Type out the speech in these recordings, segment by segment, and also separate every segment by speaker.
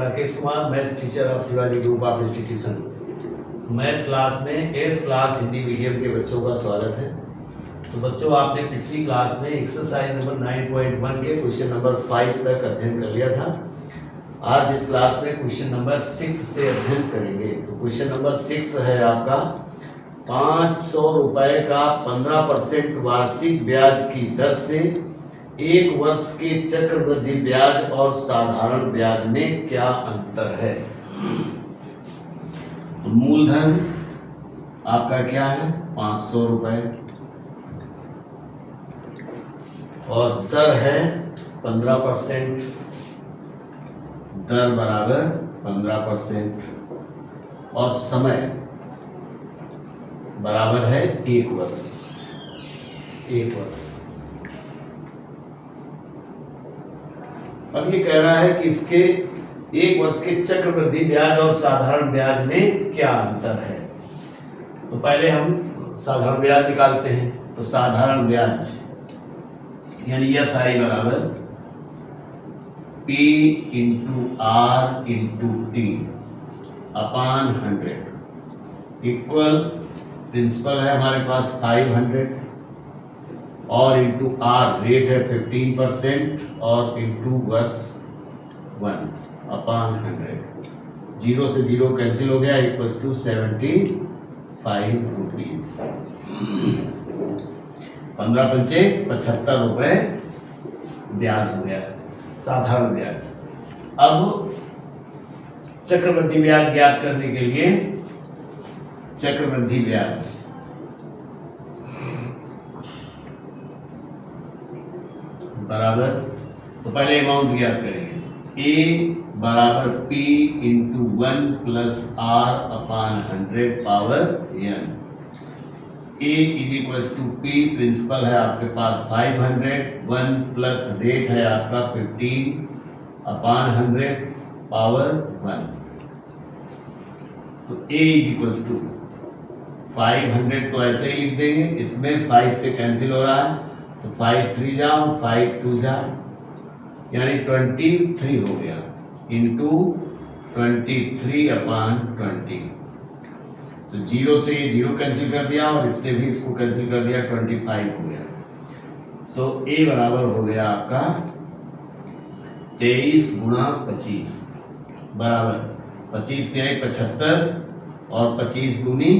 Speaker 1: Rakesh Kumar, maths teacher of Shivaji group of institution. Math class में 8th class Hindi medium के बच्चों का स्वागत है। तो बच्चों, आपने पिछली क्लास में एक्सरसाइज नंबर 9.1 के क्वेश्चन नंबर 5 तक अध्ययन कर लिया था। आज इस क्लास में क्वेश्चन नंबर 6 से अध्ययन करेंगे। तो क्वेश्चन नंबर 6 है आपका 500 रुपए का 15% वार्षिक ब्याज की दर से 1 वर्ष के चक्रवृद्धि ब्याज और साधारण ब्याज में क्या अंतर है। तो मूलधन आपका क्या है 500 रुपए और दर है 15%, दर बराबर 15% और समय बराबर है 1 वर्ष। 1 वर्ष। अब ये कह रहा है कि इसके 1 वर्ष के चक्रवृद्धि ब्याज और साधारण ब्याज में क्या अंतर है। तो पहले हम साधारण ब्याज निकालते हैं। तो साधारण ब्याज यानी SI बराबर P into R into T अपान 100 इक्वल प्रिंसिपल है हमारे पास 500 और इंटू R रेट है 15% और इंटू वर्ष 1 अपान 100। 0 से 0 कैंसिल हो गया इक्वल्स टू 75 रुपीज। 15 पंचे 75 रुपए ब्याज हो गया, साधारण ब्याज। अब चक्रवृद्धि ब्याज ज्ञात करने के लिए चक्रवृद्धि ब्याज बराबर, तो पहले अमाउंट ज्ञात करेंगे। A बराबर P into 1 plus R upon 100 power n। A is equals to P principal है आपके पास 500, 1 प्लस रेट है आपका 15 अपान 100 पावर 1। तो A इज इक्वल्स टू 500 तो ऐसे ही लिख देंगे, इसमें 5 से कैंसिल हो रहा है तो 5 3 जाओ 5 2 जाओ यानी 23 हो गया इंटू 23 अपान 20। तो 0 से ये 0 कैंसिल कर दिया और इससे भी इसको कैंसिल कर दिया 25 हो गया। तो A बराबर हो गया आपका 23 गुणा 25 बराबर 25 तिहाई 75 और 25 दूनी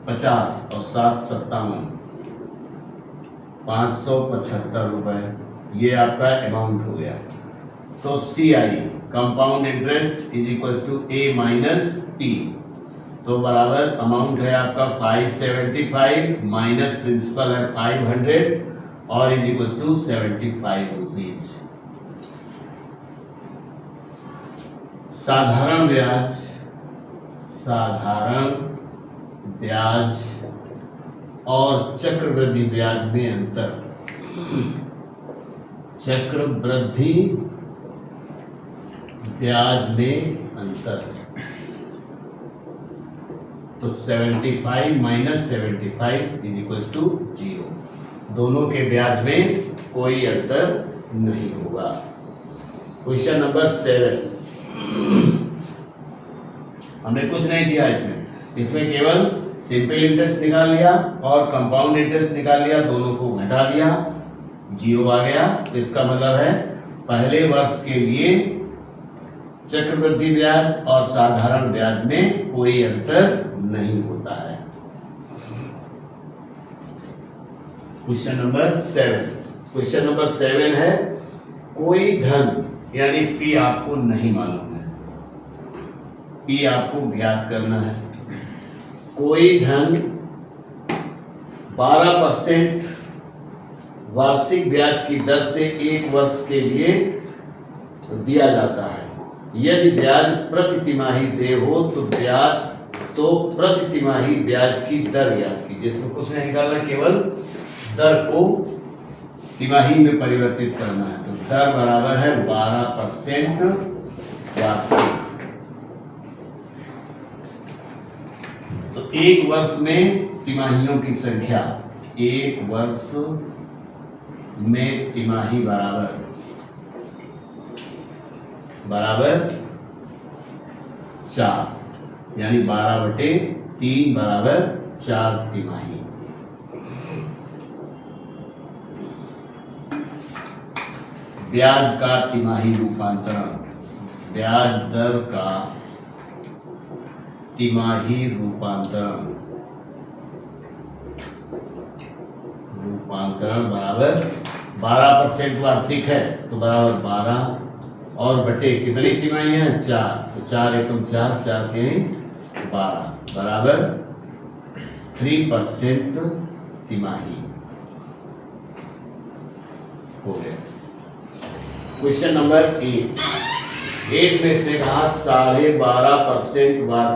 Speaker 1: 50 और 7 57 575 रुपए। ये आपका अमाउंट हो गया। तो CI compound interest is equals to A minus P। तो बराबर अमाउंट है आपका 575 माइनस प्रिंसिपल है 500 और इज इक्वल्स टू 75 रुपीज। साधारण ब्याज, साधारण ब्याज और चक्रवृद्धि ब्याज में अंतर। चक्रवृद्धि ब्याज में अंतर तो 75 माइनस 75 इज इक्वल्स टू 0। दोनों के ब्याज में कोई अंतर नहीं होगा। क्वेश्चन नंबर 7 हमने कुछ नहीं दिया इसमें केवल सिंपल इंटरेस्ट निकाल लिया और कंपाउंड इंटरेस्ट निकाल लिया, दोनों को घटा दिया 0 आ गया। तो इसका मतलब है पहले वर्ष के लिए चक्रवृद्धि ब्याज और साधारण ब्याज में कोई अंतर नहीं होता है। Question number 7। क्वेश्चन नंबर 7 है कोई धन यानी P आपको नहीं मालूम है, P आपको ज्ञात करना है। कोई धन 12% वार्षिक ब्याज की दर से 1 वर्ष के लिए दिया जाता है। यदि ब्याज प्रति तिमाही देय हो तो प्रति तिमाही ब्याज की दर ज्ञात कीजिए। इसमें कुछ नहीं निकालना, केवल दर को तिमाही में परिवर्तित करना है। तो दर बराबर है 12% वार्षिक। तो 1 वर्ष में तिमाहियों की संख्या, 1 वर्ष में तिमाही बराबर 4, यानी 12/3 बराबर 4 तिमाही। ब्याज का तिमाही रूपांतरण, ब्याज दर का तिमाही रूपांतरण बराबर 12% वार्षिक है तो बराबर 12 और बटे कितनी तिमाही है 4, तो 4 एकम 4, 4 के 12 बराबर 3% तिमाही हो गया। क्वेश्चन नंबर 8 में इसने कहा 12.5%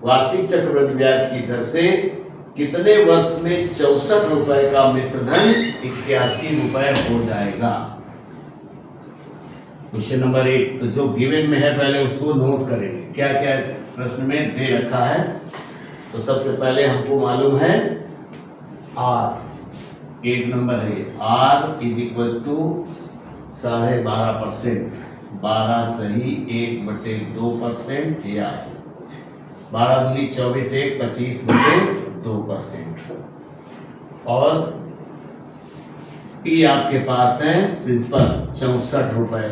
Speaker 1: वार्षिक चक्रवृद्धि ब्याज की दर से कितने वर्ष में 64 रुपए का मिश्र धन 81 रुपए हो जाएगा। क्वेश्चन नंबर 8, तो जो गिवन में है पहले उसको नोट करेंगे, क्या क्या प्रश्न में दे रखा है। तो सबसे पहले हमको मालूम है आर, 8 नंबर है, R इज इक्वल टू 12.5%, 12 सही 1/2% या 12 दूनी 24, 1 25/2%। और P आपके पास है प्रिंसिपल 64 रुपए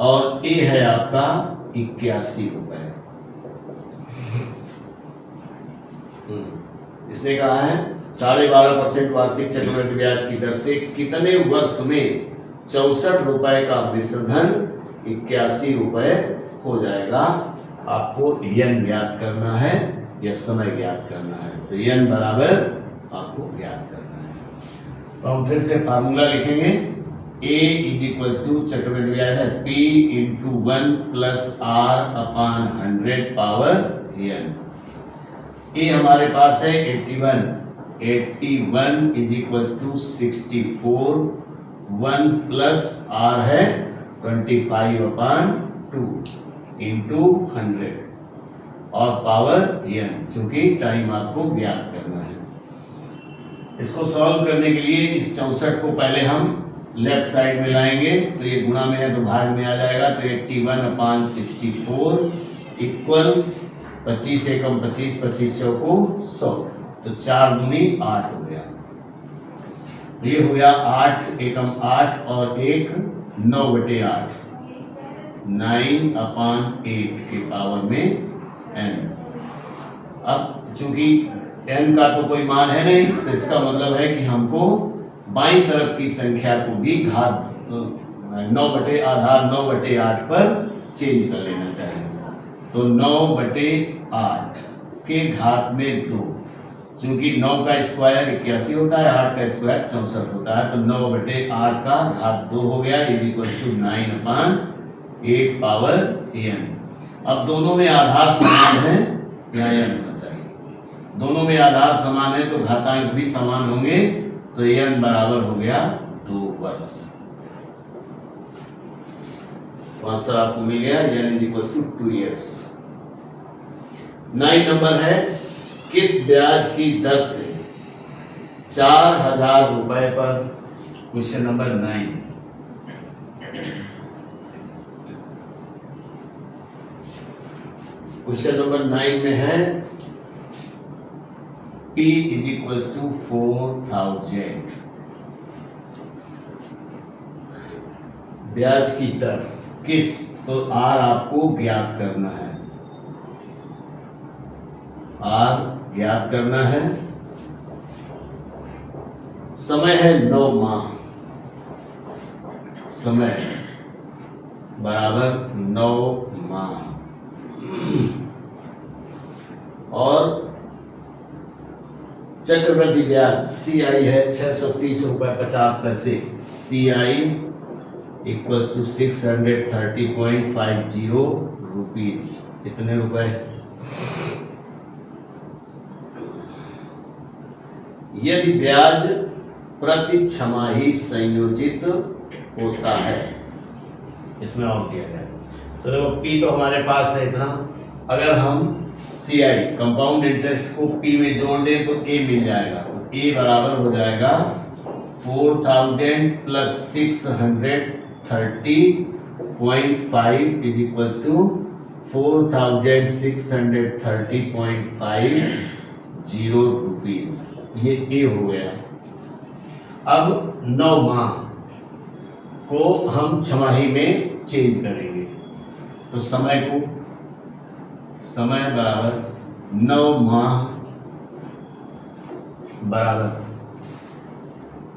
Speaker 1: और A है आपका 81 रुपए। इसने कहा है 12.5% वार्षिक चक्रवृद्धि ब्याज की दर से कितने वर्ष में 64 रुपए का मिश्र धन 81 रुपए हो जाएगा। आपको यन ज्ञात करना है या समय ज्ञात करना है, तो यन बराबर आपको ज्ञात करना है। तो हम फिर से फार्मूला लिखेंगे, A इज इक्वल टू चक्रवृद्धि ब्याज है P into 1 plus R/100 power n। A हमारे पास है 81 is equal to 64, 1 plus R है 25/2 इंटू 100 और पावर n, चूंकि टाइम आपको ज्ञात करना है। इसको सॉल्व करने के लिए इस 64 को पहले हम लेफ्ट साइड में लाएंगे, तो ये गुणा में है तो भाग में आ जाएगा, तो 81/64 इक्वल 25 एकम 25, 25 चौको 100, तो 4 दूनी 8 हो गया। तो ये हो गया 8 एकम 8 और 1 9/8, 9/8 के पावर में n। अब चूंकि n का तो कोई मान है नहीं, तो इसका मतलब है कि हमको बाईं तरफ की संख्या को भी घात 9/8 पर चेंज कर लेना चाहिए। तो 9/8 के घात में 2, चूंकि 9 का स्क्वायर 81 होता है, 8 का स्क्वायर 64 होता है, तो 9/8 का घात 2 हो गया is equal to 9/8 power n। अब दोनों में आधार समान है, यहाँ n होना चाहिए, दोनों में आधार समान है तो घातांक भी समान होंगे, तो n बराबर हो गया 2 वर्ष। तो आंसर आपको मिल गया n is equal to 2 years. 9 number है, किस ब्याज की दर से 4000 रुपए पर, क्वेश्चन नंबर 9, क्वेश्चन नंबर 9 में है P इज इक्वल टू 4000, ब्याज की दर किस, तो R आपको ज्ञात करना है, R ज्ञात करना है। समय है 9 माह, समय बराबर 9 माह और चक्रवृद्धि ब्याज CI है 630 रुपए 50 पैसे, CI इक्वल्स टू 630.50 रुपीज, कितने रुपए। यदि ब्याज प्रति छमाही संयोजित होता है, इसमें और दिया गया, तो देखो P तो हमारे पास है इतना, अगर हम CI कंपाउंड इंटरेस्ट को P में जोड़ दें तो A मिल जाएगा, तो A बराबर हो जाएगा 4000 plus 630 0.5 is equals to 4630.50 rupees, ये ए हो गया। अब 9 माह को हम छमाही में चेंज करेंगे, तो समय बराबर 9 माह बराबर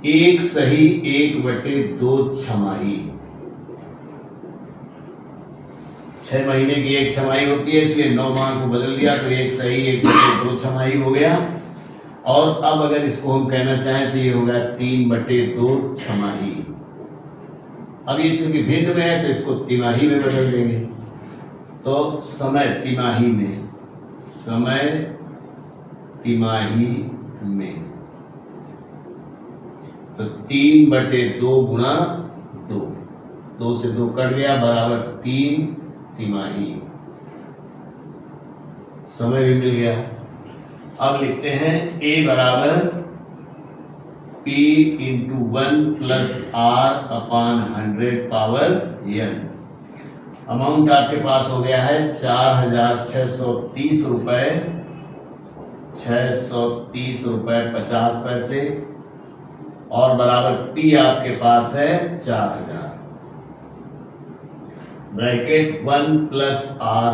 Speaker 1: 1 सही 1/2 छमाही। 6 महीने की एक छमाही होती है, इसलिए 9 माह को बदल दिया तो 1 सही 1/2 छमाही हो गया। और अब अगर इसको हम कहना चाहें तो ये होगा 3/2 छमाही। अब ये चूंकि भिन्न में है तो इसको तिमाही में बदल देंगे, तो समय तिमाही में तो 3/2 गुणा 2, 2 से 2 कट गया बराबर 3 तिमाही, समय भी मिल गया। अब लिखते हैं a बराबर P into 1 plus R upon 100 power n। Amount आपके पास हो गया है 4630 रुपए 50 और बराबर P आपके पास है 4000। ब्रैकेट 1 प्लस R,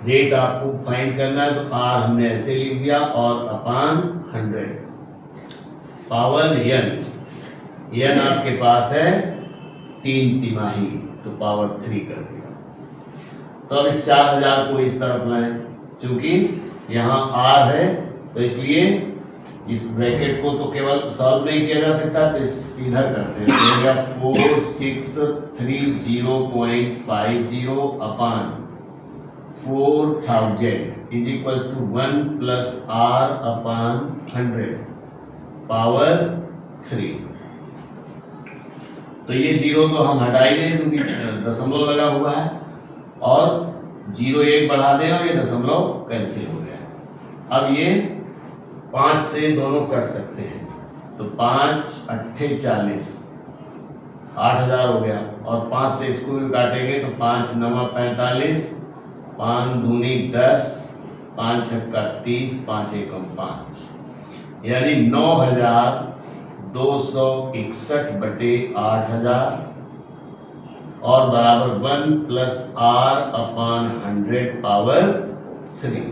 Speaker 1: रेट आपको फाइंड करना है तो R हमने ऐसे लिख दिया और अपान 100 पावर n आपके पास है 3 तिमाही, तो पावर 3 कर दिया। तो अब इस 4000 को इस तरफ लाएं, क्योंकि यहाँ R है तो इसलिए इस ब्रैकेट को तो केवल सॉल्व नहीं किया जा सकता, तो इस इधर करते हैं। 4630.50 upon 4000 is equals to 1 plus R upon 100 power 3। तो ये जीरो तो हम हटा ही दें क्योंकि दशमलव लगा हुआ है, और 0 1 बढ़ा दें और ये दशमलव कैंसिल हो गया। अब ये 5 से दोनों कट सकते हैं, तो 5 8 40, 8000 हो गया। और 5 से इसको भी काटेंगे तो 5 9 45, 5 दूनी 10, 5 छक्का 30, 5 एकम 5, यानी 9261/8000 और बराबर 1 plus R upon 100 power 3।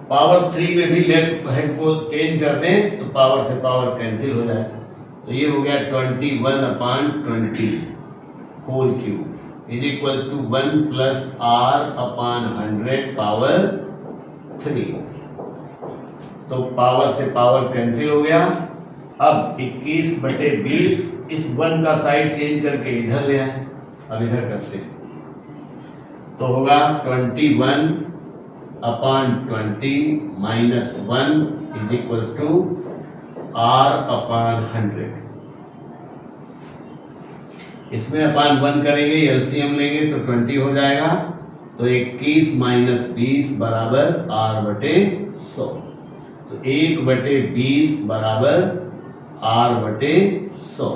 Speaker 1: Power 3 में भी लेफ्ट हैंड को चेंज कर दें तो पावर से पावर कैंसिल हो जाए, तो ये हो गया 21/20 whole cube is equals to 1 plus R upon 100 power 3। तो पावर से पावर कैंसिल हो गया। अब 21/20 इस 1 का साइड चेंज करके इधर ले आए, अब इधर करते हैं तो होगा 21/20 minus 1 is equals to R upon 100। इसमें अपान 1 करेंगे, एलसीएम लेंगे तो 20 हो जाएगा, तो 21 माइनस 20 बराबर R/100। तो 1/20 बराबर R/100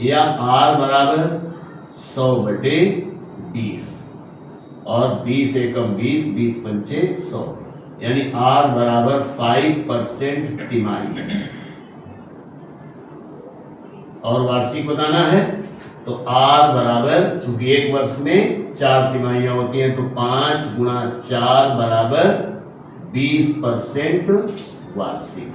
Speaker 1: या R बराबर 100/20 और 20 एकम 20, 20 पंचे 100, यानी R बराबर 5% तिमाही। और वार्षिक बताना है तो R बराबर, चूंकि एक वर्ष में 4 तिमाहियां होती हैं, तो 5 गुणा 4 बराबर 20% वार्षिक।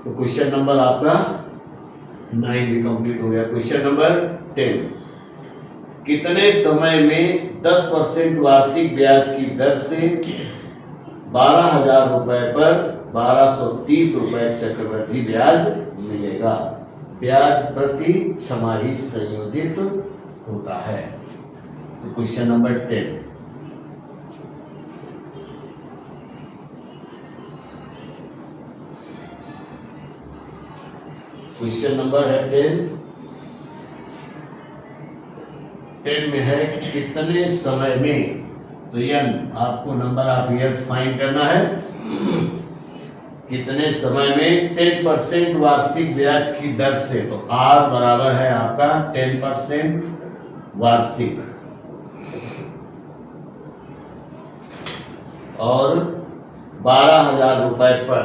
Speaker 1: तो क्वेश्चन नंबर आपका 9 भी कंप्लीट हो गया। क्वेश्चन नंबर 10, कितने समय में 10% वार्षिक ब्याज की दर से 12,000 रुपए पर 1230 रुपए चक्रवृद्धि ब्याज मिलेगा? ब्याज प्रति छमाही संयोजित होता है। तो क्वेश्चन नंबर 10, क्वेश्चन नंबर है 10 में है कितने समय में, तो यह आपको नंबर ऑफ ईयर्स फाइंड करना है। कितने समय में 10% वार्षिक ब्याज की दर से, तो R बराबर है आपका 10% वार्षिक और 12,000 रुपए पर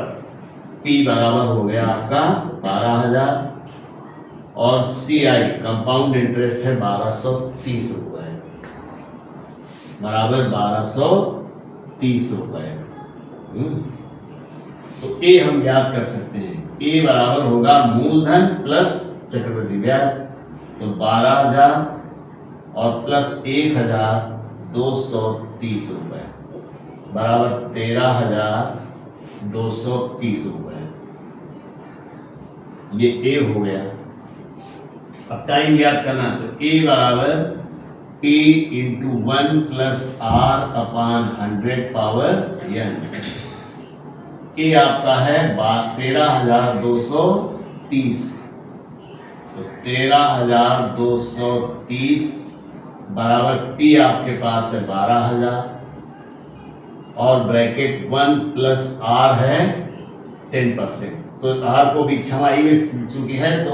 Speaker 1: P बराबर हो गया आपका 12,000 और CI कंपाउंड इंटरेस्ट है 1230 रुपए बराबर 1230 रुपए। तो A हम याद कर सकते हैं, A बराबर होगा मूलधन प्लस चक्रवृद्धि ब्याज, तो 12,000 और प्लस 1,230 रुपए बराबर 13,230 रुपए। ये A हो गया। अब टाइम याद करना, तो A बराबर P into 1 plus R upon 100 power n। ये आपका है 13,230, तो 13,230 बराबर P आपके पास है 12,000 और ब्रैकेट 1 प्लस R है 10%, तो R को भी छमाही में चूंकि है तो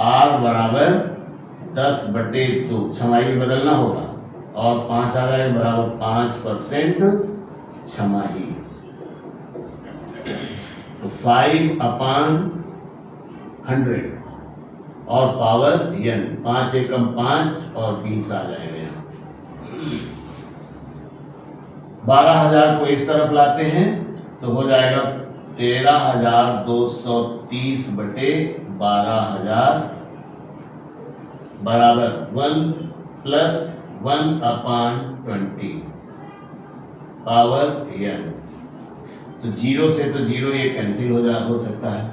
Speaker 1: R बराबर 10/2 छमाही में बदलना होगा और 5 आ जाएगा बराबर 5% छमाही, तो 5/100 और पावर n 5 एकम 5 और 20 आ जाएगा। 12,000 को इस तरफ लाते हैं तो हो जाएगा 13,230/12,000 बराबर 1 प्लस 1/20 पावर n। तो 0 से तो 0 ये कैंसिल हो सकता है,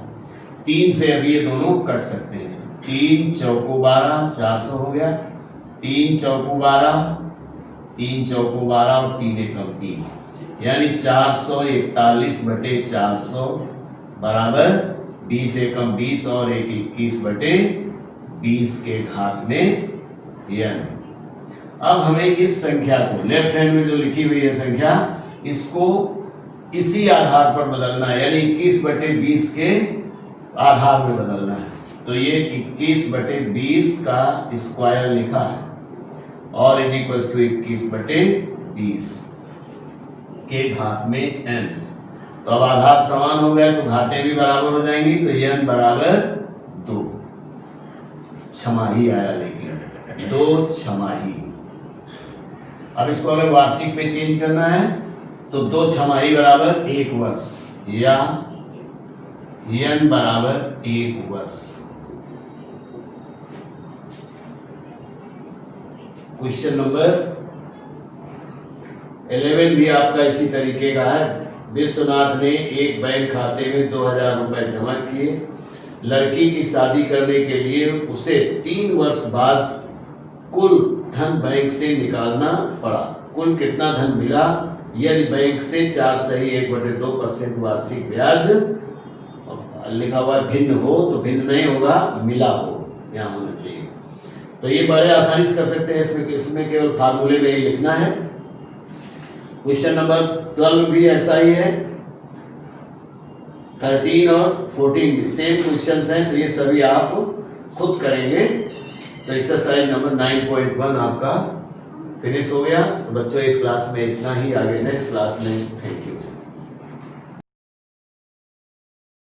Speaker 1: 3 से अब ये दोनों कट सकते हैं, 3 चौको 12 400 हो गया, 3 चौको 12 3 चौको 12 और 3 एकम 3 यानी 441/400 बराबर 20 एकम 20 और 1 21/20 के घात में n। अब हमें इस संख्या को लेफ्ट हैंड में जो लिखी हुई है संख्या, इसको इसी आधार पर बदलना है, यानी 21/20 के आधार में बदलना है। तो ये 21/20 का स्क्वायर लिखा है और इज इक्वल टू 21/20 के घात में n। तो अब आधार समान हो गए तो घातें भी बराबर हो जाएंगी, तो n बराबर 2 छमाही आया, लेकिन 2 छमाही। अब इसको अगर वार्षिक में चेंज करना है तो 2 छमाही बराबर 1 वर्ष या n बराबर 1 वर्ष। क्वेश्चन नंबर 11 भी आपका इसी तरीके का है। विश्वनाथ ने एक बैंक खाते में 2,000 रुपए जमा किए। लड़की की शादी करने के लिए उसे 3 वर्ष बाद कुल धन बैंक से निकालना पड़ा। कुल कितना धन मिला? यदि बैंक से 4.1/2% वार्षिक ब्याज लिखा हुआ भिन्न हो, तो भिन्न नहीं होगा, मिला हो यहाँ होना चाहिए। तो ये बड़े आसानी से कर सकते हैं, इसमें केवल फार्मूले में ही लिखना है। क्वेश्चन नंबर 12 भी ऐसा ही है, 13 और 14 भी सेम क्वेश्चंस हैं, तो ये सभी आप खुद करेंगे। तो एक्सरसाइज नंबर 9.1 आपका फिनिश हो गया। तो बच्चों इस क्लास में इतना ही, आगे नेक्स्ट क्लास में थैंक यू।